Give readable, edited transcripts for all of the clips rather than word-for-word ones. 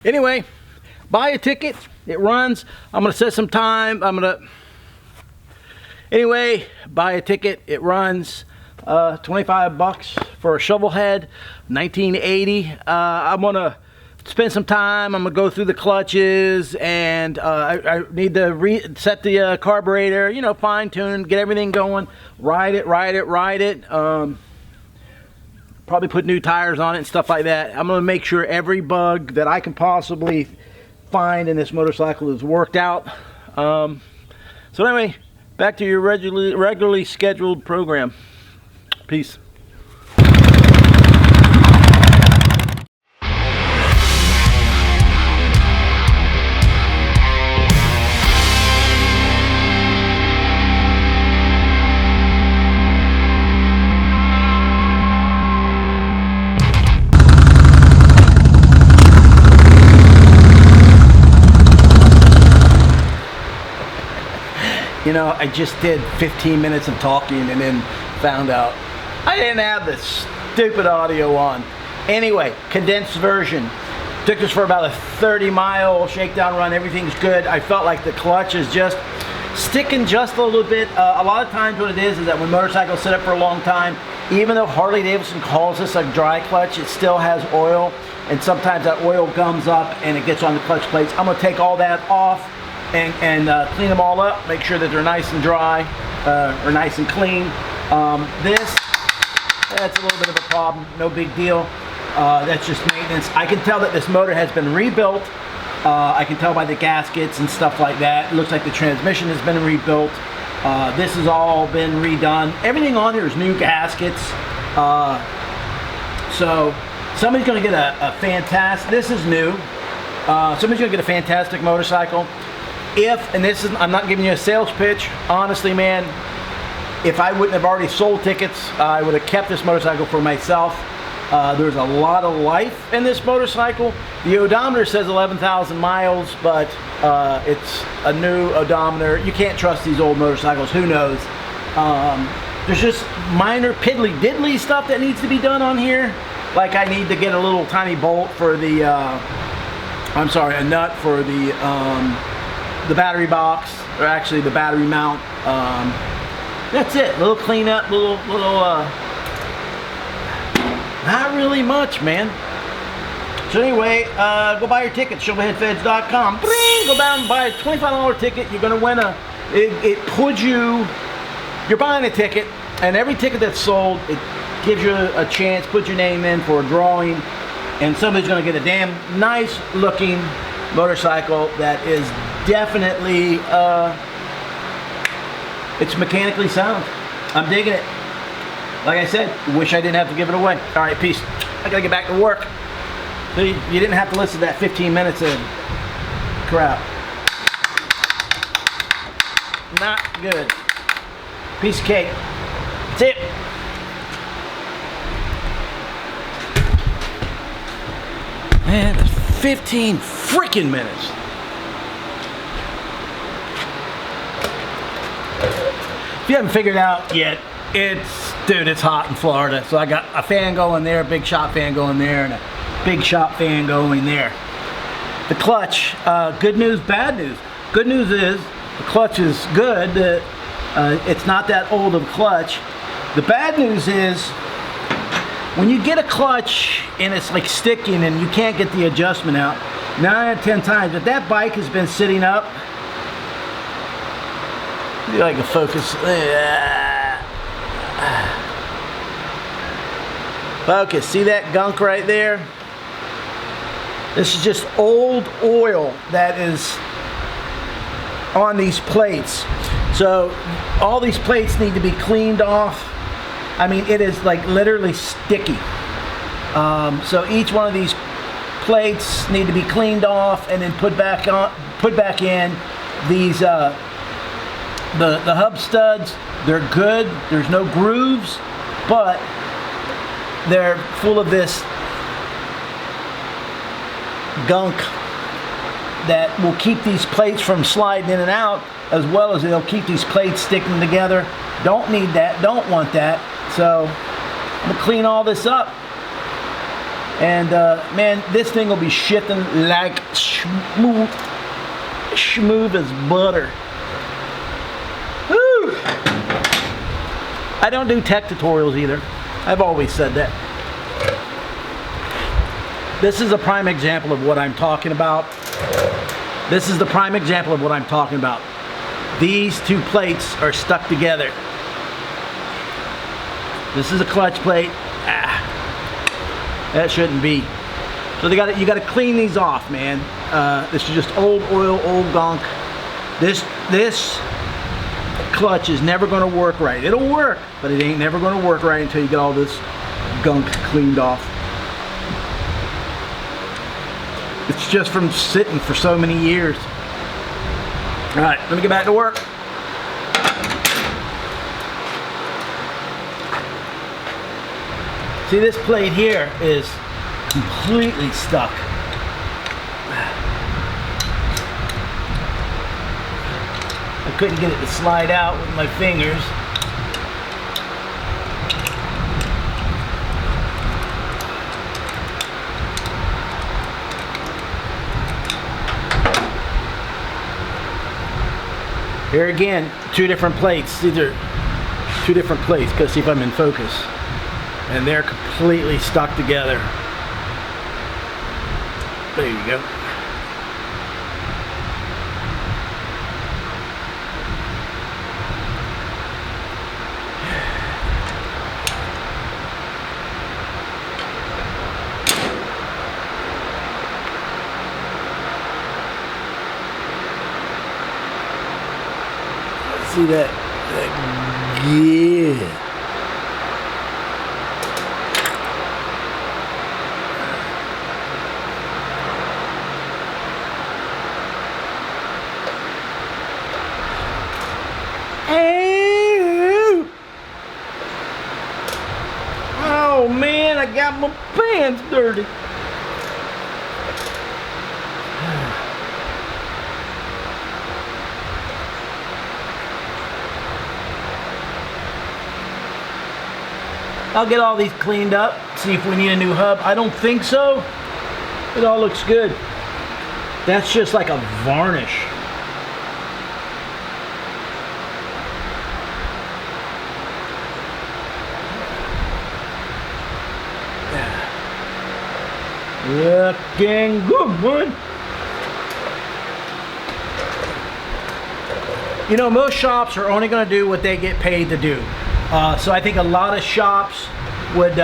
Anyway, buy a ticket, it runs. I'm gonna set some time. Anyway, buy a ticket, it runs. 25 bucks for a Shovelhead 1980. I'm gonna spend some time. I'm gonna go through the clutches, and I need to reset the carburetor, you know, fine tune, get everything going, ride it. Probably put new tires on it and stuff like that. I'm gonna make sure every bug that I can possibly find in this motorcycle is worked out. So anyway, back to your regularly scheduled program. Peace. You know, I just did 15 minutes of talking and then found out I didn't have this stupid audio on. Anyway, condensed version. Took this for about a 30-mile shakedown run. Everything's good. I felt like the clutch is just sticking just a little bit. A lot of times what it is that when motorcycles sit up for a long time, even though Harley-Davidson calls this a dry clutch, it still has oil. And sometimes that oil gums up and it gets on the clutch plates. I'm going to take all that off and clean them all up, make sure that they're nice and dry, or nice and clean. That's a little bit of a problem, no big deal. That's just maintenance. I can tell that this motor has been rebuilt. I can tell by the gaskets and stuff like that. It looks like the transmission has been rebuilt. This has all been redone. Everything on here is new gaskets. So somebody's gonna get a fantastic, this is new. Somebody's gonna get a fantastic motorcycle. And this is, I'm not giving you a sales pitch, honestly, man, if I wouldn't have already sold tickets, I would have kept this motorcycle for myself. There's a lot of life in this motorcycle. The odometer says 11,000 miles, but it's a new odometer. You can't trust these old motorcycles, who knows. There's just minor piddly diddly stuff that needs to be done on here. Like I need to get a little tiny bolt for the, a nut for the battery box, or actually the battery mount. That's it. Little cleanup, not really much, man. So anyway, go buy your ticket, shovelheadfeds.com. Go down and buy a $25 ticket. You're gonna win you're buying a ticket, and every ticket that's sold, it gives you a chance, put your name in for a drawing, and somebody's gonna get a damn nice looking motorcycle that is definitely it's mechanically sound. I'm digging it. Like I said, wish I didn't have to give it away. All right, peace. I gotta get back to work. So you didn't have to listen to that 15 minutes of crap. Not good. Piece of cake. That's it. Man, that's 15 freaking minutes. If you haven't figured out yet, dude, it's hot in Florida. So I got a fan going there, a big shop fan going there, and a big shop fan going there. The clutch, good news, bad news. Good news is the clutch is good. It's not that old of a clutch. The bad news is when you get a clutch and it's like sticking and you can't get the adjustment out, 9 out of 10 times, if that bike has been sitting up, see if I can focus. Focus, see that gunk right there? This is just old oil that is on these plates. So all these plates need to be cleaned off. I mean, it is like literally sticky. So each one of these plates need to be cleaned off and then put back in. These the hub studs, they're good. There's no grooves, but they're full of this gunk that will keep these plates from sliding in and out, as well as it'll keep these plates sticking together. Don't need that, don't want that. So I'm gonna clean all this up. And man, this thing will be shifting like smooth as butter. Woo! I don't do tech tutorials either. I've always said that. This is a prime example of what I'm talking about. This is the prime example of what I'm talking about. These two plates are stuck together. This is a clutch plate. That shouldn't be. So you got to clean these off, man. This is just old oil, old gunk. This clutch is never going to work right. It'll work, but it ain't never going to work right until you get all this gunk cleaned off. It's just from sitting for so many years. All right, let me get back to work. See, this plate here is completely stuck. I couldn't get it to slide out with my fingers. Here again, two different plates. These are two different plates. Go see if I'm in focus. And they're completely stuck together. There you go. See that? Yeah. Oh man, I got my pants dirty. I'll get all these cleaned up, see if we need a new hub. I don't think so. It all looks good. That's just like a varnish. Looking good, man. You know, most shops are only going to do what they get paid to do. So I think a lot of shops would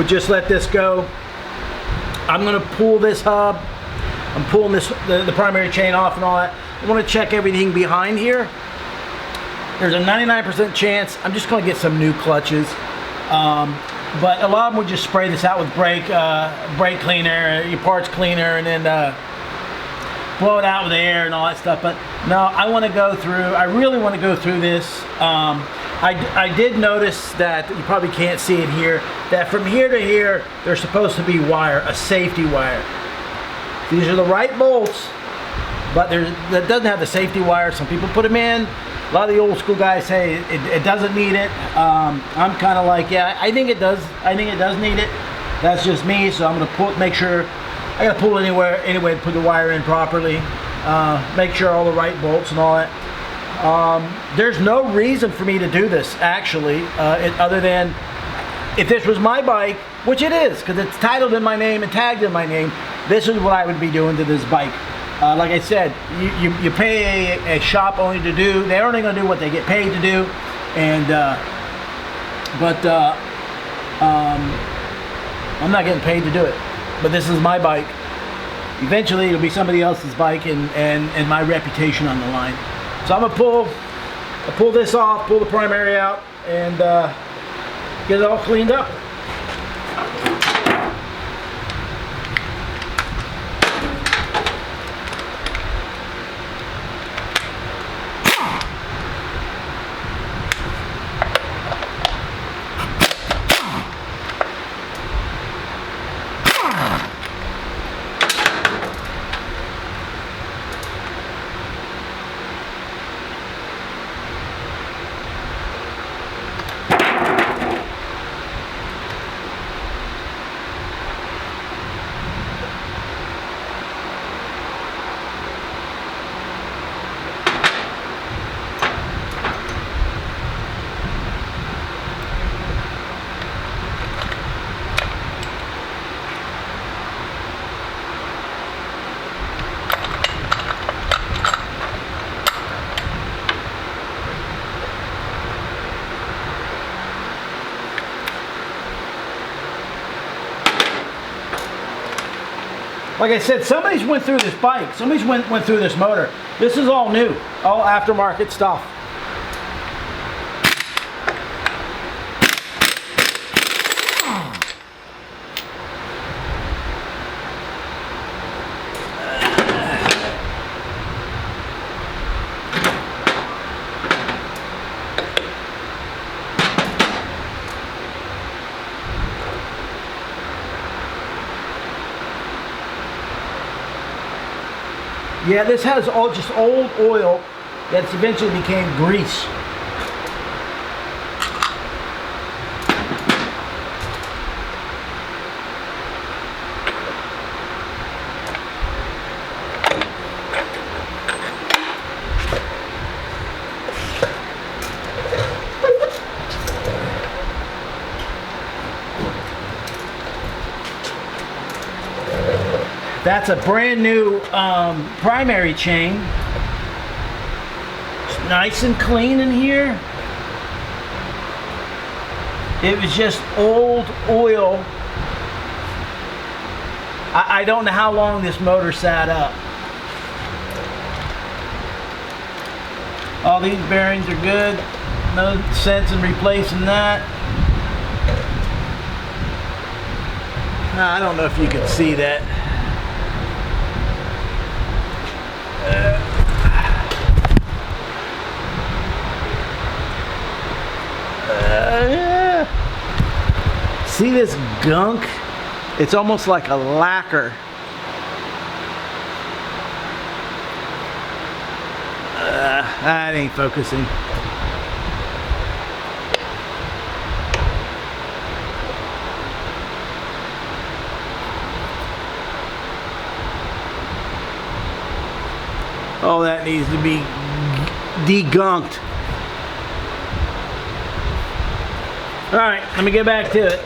just let this go. I'm going to pull this hub. I'm pulling this the primary chain off and all that. I want to check everything behind here. There's a 99% chance I'm just going to get some new clutches. But a lot of them would just spray this out with brake cleaner, your parts cleaner, and then blow it out with air and all that stuff. But no, I want to go through. I really want to go through this. I did notice that, you probably can't see it here, that from here to here there's supposed to be wire, a safety wire. These are the right bolts, but that doesn't have the safety wire. Some people put them in. A lot of the old school guys say it doesn't need it. I'm kind of like, yeah, I think it does. I think it does need it. That's just me. So I'm gonna make sure. I gotta pull it anyway to put the wire in properly. Make sure all the right bolts and all that. There's no reason for me to do this actually, other than if this was my bike, which it is, because it's titled in my name and tagged in my name. This is what I would be doing to this bike. Like I said, you pay a shop only to do. They're only going to do what they get paid to do, and I'm not getting paid to do it. But this is my bike. Eventually, it'll be somebody else's bike, and my reputation on the line. So I'm gonna pull this off, pull the primary out, and get it all cleaned up. Like I said, somebody's went through this bike. Somebody's went through this motor. This is all new, all aftermarket stuff. Yeah, this has all just old oil that's eventually became grease. That's a brand new primary chain. It's nice and clean in here. It was just old oil. I don't know how long this motor sat up. All these bearings are good. No sense in replacing that. I don't know if you can see that. See this gunk? It's almost like a lacquer. That ain't focusing. Oh, that needs to be degunked. All right, let me get back to it.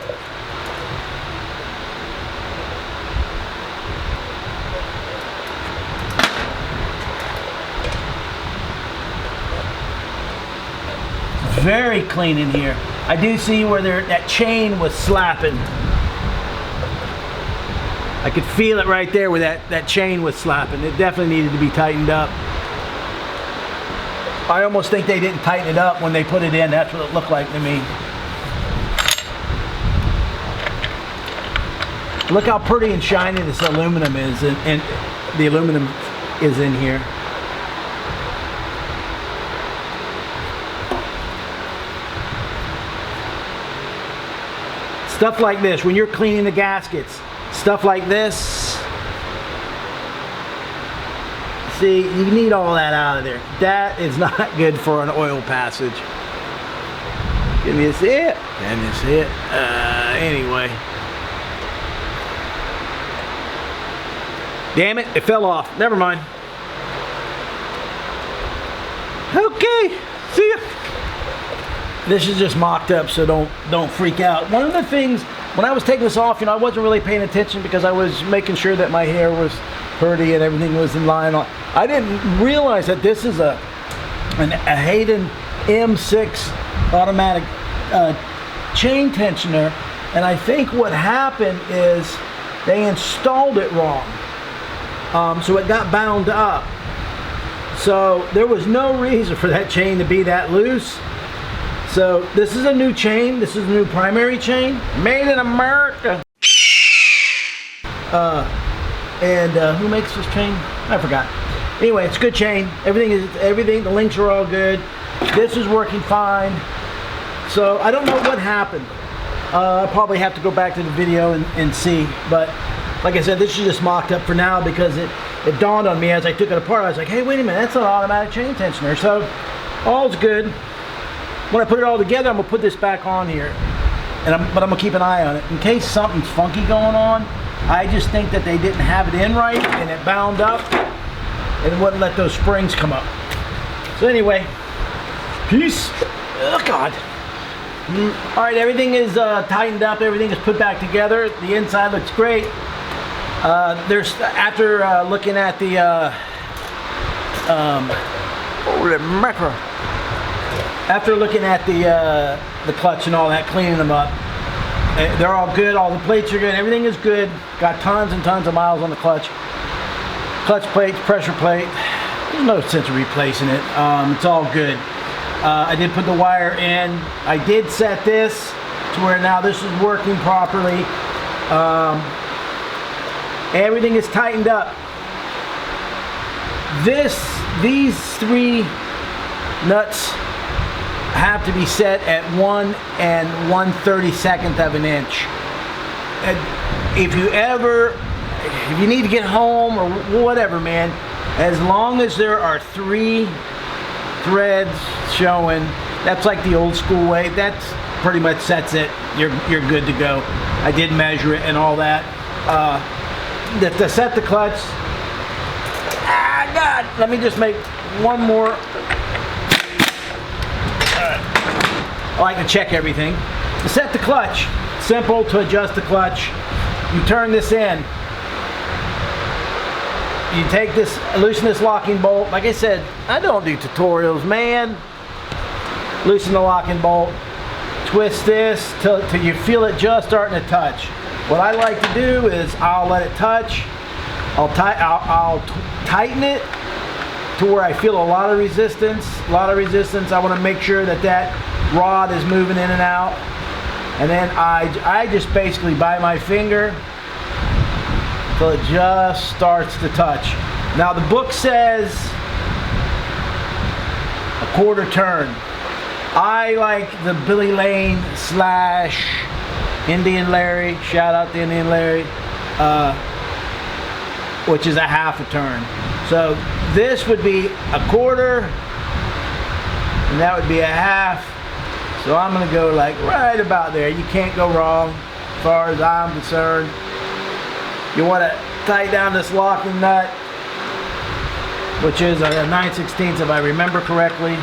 Very clean in here. I do see where that chain was slapping. I could feel it right there where that chain was slapping. It definitely needed to be tightened up. I almost think they didn't tighten it up when they put it in. That's what it looked like to me. Look how pretty and shiny this aluminum is, and the aluminum is in here. Stuff like this, when you're cleaning the gaskets, stuff like this, see, you need all that out of there. That is not good for an oil passage. Can you see it? Can you see it? Anyway. Damn it, it fell off. Never mind. Okay, see ya. This is just mocked up, so don't freak out. One of the things, when I was taking this off, I wasn't really paying attention because I was making sure that my hair was pretty and everything was in line. I didn't realize that this is a Hayden M6 automatic chain tensioner, and I think what happened is they installed it wrong. So it got bound up. So there was no reason for that chain to be that loose. So this is a new chain. This is a new primary chain, made in America. Who makes this chain? I forgot. Anyway, it's a good chain. Everything. The links are all good. This is working fine. So I don't know what happened. I'll probably have to go back to the video and see. But like I said, this is just mocked up for now because it dawned on me as I took it apart. I was like, hey, wait a minute, that's an automatic chain tensioner. So all's good. When I put it all together, I'm gonna put this back on here, but I'm gonna keep an eye on it in case something's funky going on. I just think that they didn't have it in right and it bound up and it wouldn't let those springs come up. So anyway, peace. Oh God. All right, everything is tightened up. Everything is put back together. The inside looks great. After looking at the holy mackerel. After looking at the clutch and all that, cleaning them up, They're all good. All the plates are good. Everything is good. Got tons and tons of miles on the clutch. Clutch plates, pressure plate. There's no sense of replacing it. It's all good. I did put the wire in. I did set this to where now this is working properly. Everything is tightened up. These 3 nuts have to be set at 1 1/32 of an inch. And if you need to get home or whatever, man, as long as there are 3 threads showing, that's like the old school way. That's pretty much sets it. You're good to go. I did measure it and all that. To set the clutch. God, let me just make one more. I like to check everything. To set the clutch, simple to adjust the clutch. You turn this in. You take this, loosen this locking bolt. Like I said, I don't do tutorials, man. Loosen the locking bolt. Twist this till you feel it just starting to touch. What I like to do is I'll let it touch. I'll tighten it to where I feel a lot of resistance. I want to make sure that rod is moving in and out. And then I just basically by my finger until it just starts to touch. Now the book says a 1/4 turn. I like the Billy Lane / Indian Larry, shout out to Indian Larry, which is a 1/2 turn. So this would be a 1/4, and that would be a 1/2. So I'm gonna go like right about there. You can't go wrong as far as I'm concerned. You wanna tighten down this locking nut, which is a 9/16 if I remember correctly.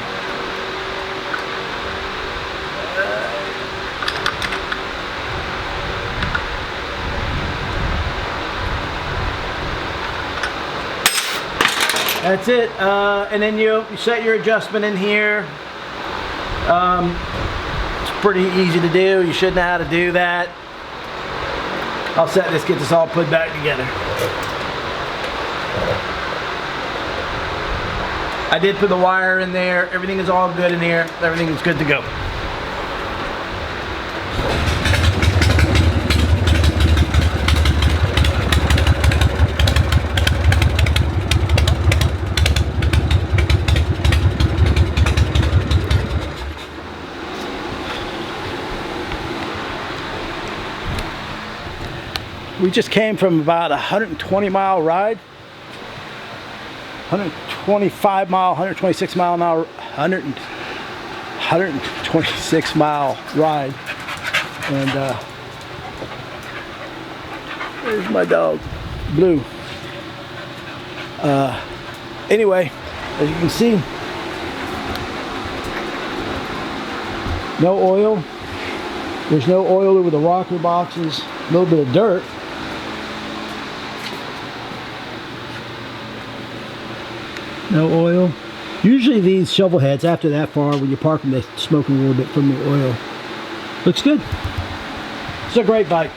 That's it, and then you set your adjustment in here. It's pretty easy to do. You should know how to do that. I'll get this all put back together. I did put the wire in there. Everything is all good in here. Everything is good to go. We just came from about a 120-mile ride. 125 mile, 126 mile an hour, 126 mile ride. And there's my dog, Blue. Anyway, as you can see, no oil. There's no oil over the rocker boxes, a little bit of dirt. No oil. Usually these shovel heads, after that far, when you park them, they smoke a little bit from the oil. Looks good. It's a great bike.